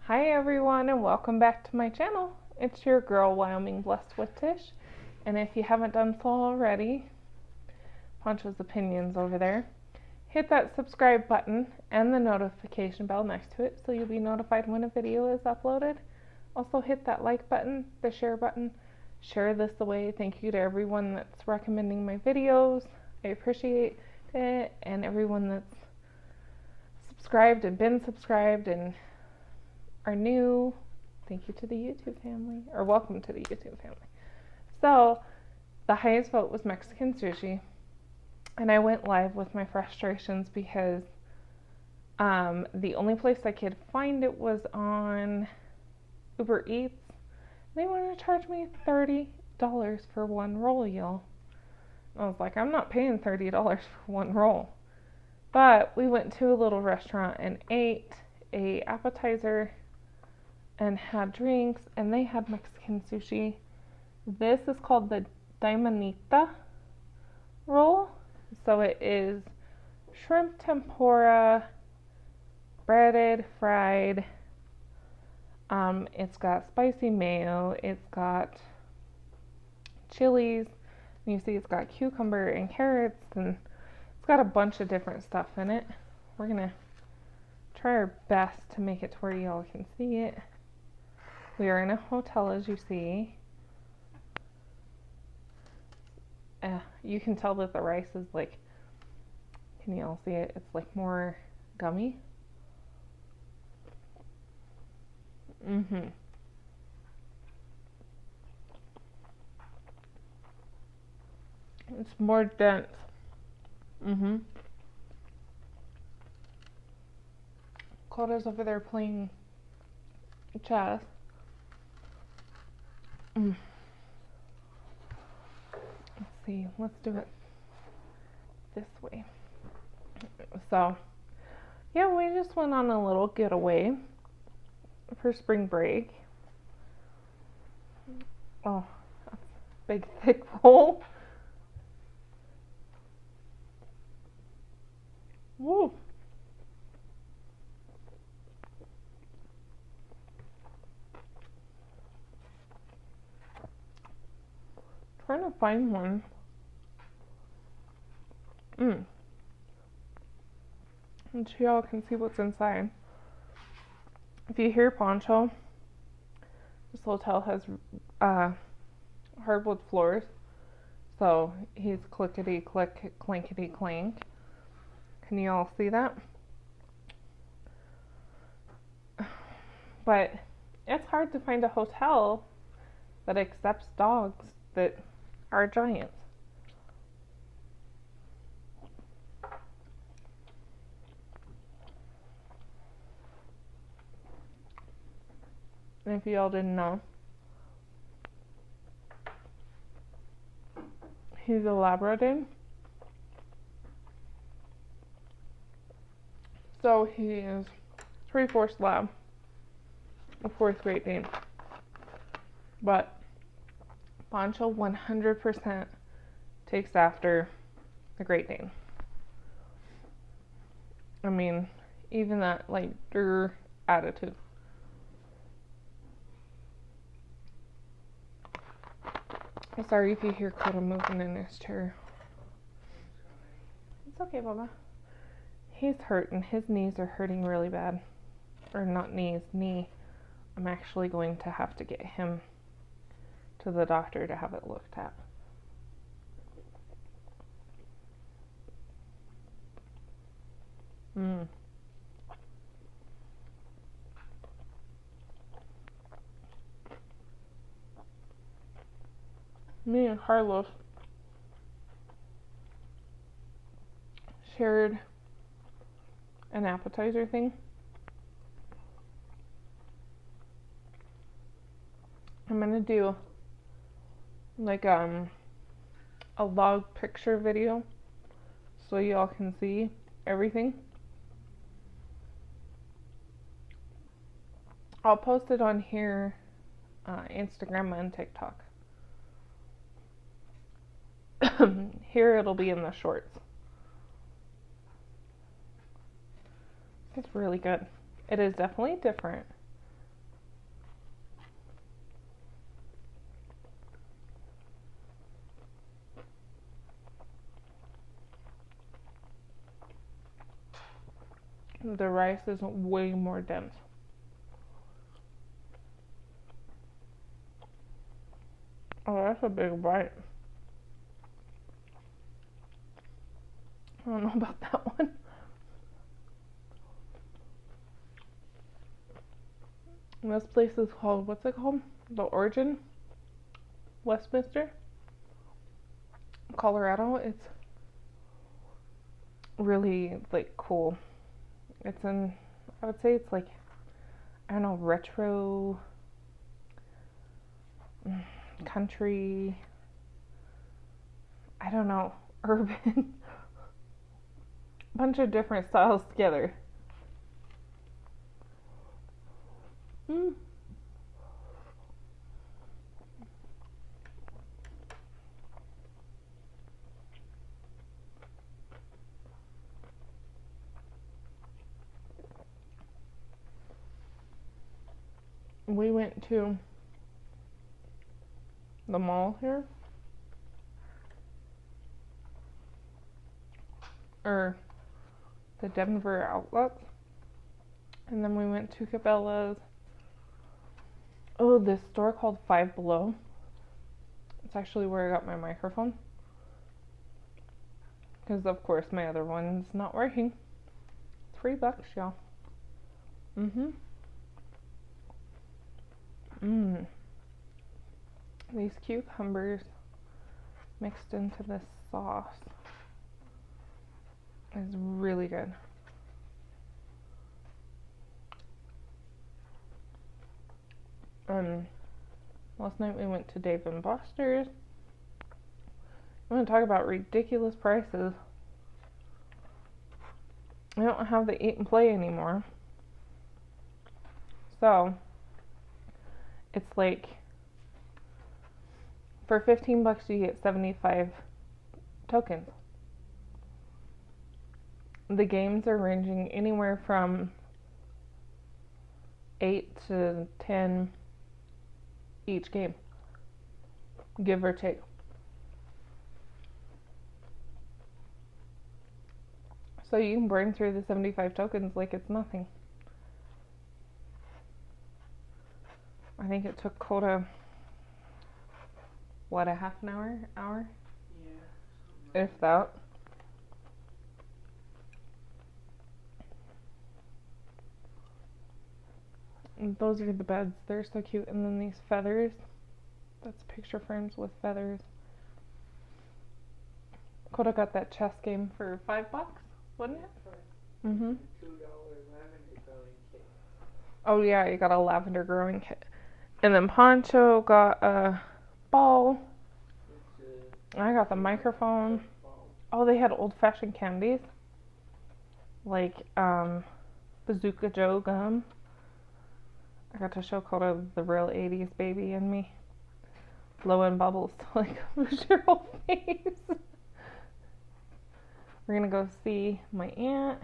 Hi everyone and welcome back to my channel. It's your girl Wyoming Blessed with Tish, and if you haven't done so already, Poncho's Opinions over there, hit that subscribe button and the notification bell next to it so you'll be notified when a video is uploaded. Also hit that like button, the share button, share this away. Thank you to everyone that's recommending my videos. I appreciate it, and everyone that's subscribed and been subscribed and are new. Thank you to the YouTube family, or welcome to the YouTube family. So the highest vote was Mexican sushi, and I went live with my frustrations because the only place I could find it was on Uber Eats. They wanted to charge me $30 for one roll, y'all. I was like, I'm not paying $30 for one roll. But we went to a little restaurant and ate a appetizer and had drinks, and they had Mexican sushi. This is called the Diamanita roll. So it is shrimp tempura, breaded, fried. It's got spicy mayo, it's got chilies, and you see it's got cucumber and carrots, and it's got a bunch of different stuff in it. We're gonna try our best to make it to where y'all can see it. We are in a hotel, as you see. You can tell that the rice is like, can you all see it? It's like more gummy. It's more dense. Coda's over there playing chess. Let's see, let's do it this way. So, yeah, we just went on a little getaway for spring break. Oh, that's a big, thick roll. Woo. Trying to find one. And so y'all can see what's inside. If you hear Poncho, this hotel has hardwood floors, so he's clickety click, clankety clank. Can you all see that? But it's hard to find a hotel that accepts dogs that are giants. And if y'all didn't know, he's a Labrador. So he is 3/4 Lab, a 4th Great Dane. But Poncho 100% takes after the Great Dane. I mean, even that like attitude. Sorry if you hear Coda moving in his chair. It's okay, Baba. He's hurt and his knees are hurting really bad. Or not knees, knee. I'm actually going to have to get him to the doctor to have it looked at. Me and Carlos shared an appetizer thing. I'm gonna do like a log picture video so y'all can see everything. I'll post it on here, Instagram and TikTok. Here it'll be in the shorts. It's really good. It is definitely different. The rice is way more dense. Oh, that's a big bite. I don't know about that one. And this place is called, what's it called? The Origin? Westminster? Colorado. It's really, like, cool. It's in, I would say it's like, I don't know, retro country, I don't know, urban, bunch of different styles together. We went to the mall here, or the Denver outlets, and then we went to Cabela's. Oh, this store called Five Below. It's actually where I got my microphone, because of course my other one's not working. $3, y'all. These cucumbers mixed into this sauce is really good. Last night we went to Dave & Buster's. I'm going to talk about ridiculous prices. I don't have the eat and play anymore. So, it's like, for $15 you get 75 tokens. The games are ranging anywhere from 8 to 10 each game, give or take. So you can burn through the 75 tokens like it's nothing. I think it took Coda, what, a half an hour? Yeah. If that. And those are the beds. They're so cute. And then these feathers. That's picture frames with feathers. Coda got that chess game for $5, wasn't it? $2 lavender growing kit. Oh yeah, you got a lavender growing kit. And then Poncho got a ball. I got the microphone. Oh, they had old-fashioned candies. Like, Bazooka Joe gum. I got to show Coda the real 80s baby in me. Blowing bubbles to, like, push your whole face. We're gonna go see my aunt.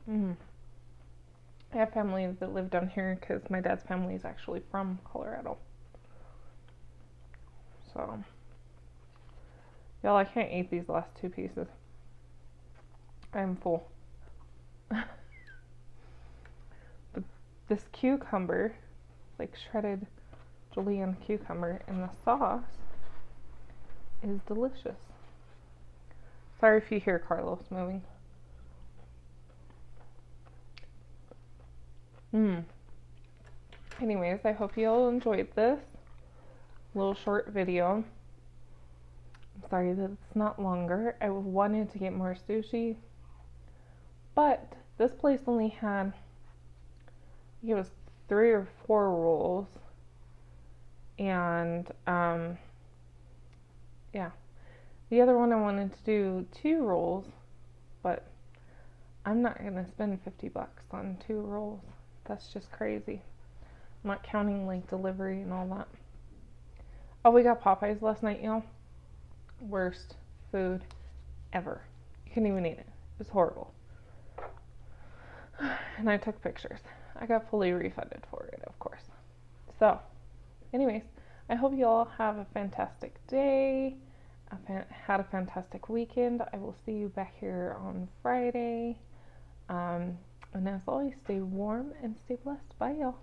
I have family that live down here because my dad's family is actually from Colorado. So, y'all, I can't eat these last two pieces. I'm full. But this cucumber, like shredded julienne cucumber in the sauce, is delicious. Sorry if you hear Carlos moving. Anyways, I hope you all enjoyed this little short video. I'm sorry that it's not longer. I wanted to get more sushi, but this place only had, I think it was 3 or 4 rolls, and yeah, the other one I wanted to do 2 rolls, but I'm not gonna spend $50 on 2 rolls. That's just crazy. I'm not counting like delivery and all that. Oh, we got Popeyes last night, y'all. Worst food ever. You couldn't even eat it. It was horrible. And I took pictures. I got fully refunded for it, of course. So, anyways, I hope you all have a fantastic day. had a fantastic weekend. I will see you back here on Friday. And as always, stay warm and stay blessed. Bye, y'all.